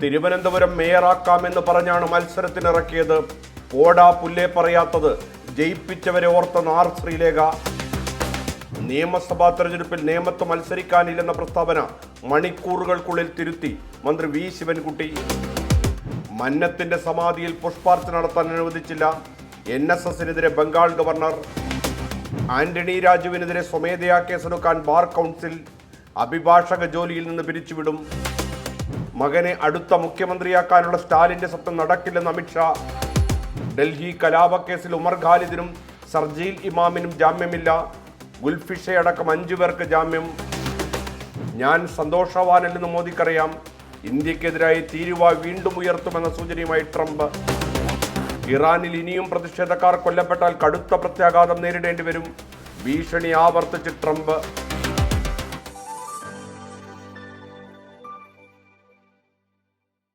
തിരുവനന്തപുരം മേയറാക്കാമെന്ന് പറഞ്ഞാണ് മത്സരത്തിനിറക്കിയത്. പോടാ പുല്ലേ പറയാത്തത്, ജയിപ്പിച്ചവരെ ഓർത്ത നാർ ശ്രീലേഖ. നിയമസഭാ തെരഞ്ഞെടുപ്പിൽ നേമത്ത് മത്സരിക്കാനില്ലെന്ന പ്രസ്താവന മണിക്കൂറുകൾക്കുള്ളിൽ തിരുത്തി മന്ത്രി വി ശിവൻകുട്ടി. മന്നത്തിന്റെ സമാധിയിൽ പുഷ്പാർച്ചന നടത്താൻ അനുവദിച്ചില്ല. NSSനെതിരെ ബംഗാൾ ഗവർണർ. ആന്റണി രാജുവിനെതിരെ സ്വമേധയാ കേസെടുക്കാൻ ബാർ കൗൺസിൽ. അഭിഭാഷക ജോലിയിൽ നിന്ന് പിരിച്ചുവിടും. മകനെ അടുത്ത മുഖ്യമന്ത്രിയാക്കാനുള്ള സ്റ്റാലിന്റെ സ്വപ്നം നടക്കില്ലെന്ന് അമിത്ഷാ. ഡൽഹി കലാപക്കേസിൽ ഉമർ ഖാലിദിനും സർജീൽ ഇമാമിനും ജാമ്യമില്ല. ഗുൽഫിഷയടക്കം 5 പേർക്ക് ജാമ്യം. ഞാൻ സന്തോഷവാനല്ലെന്ന് മോദിക്കറിയാം. ഇന്ത്യക്കെതിരായി തീരുവ വീണ്ടും ഉയർത്തുമെന്ന സൂചനയുമായി ട്രംപ്. ഇറാനിൽ ഇനിയും പ്രതിഷേധക്കാർ കൊല്ലപ്പെട്ടാൽ കടുത്ത പ്രത്യാഘാതം നേരിടേണ്ടി വരും. ഭീഷണി ആവർത്തിച്ച് ട്രംപ്.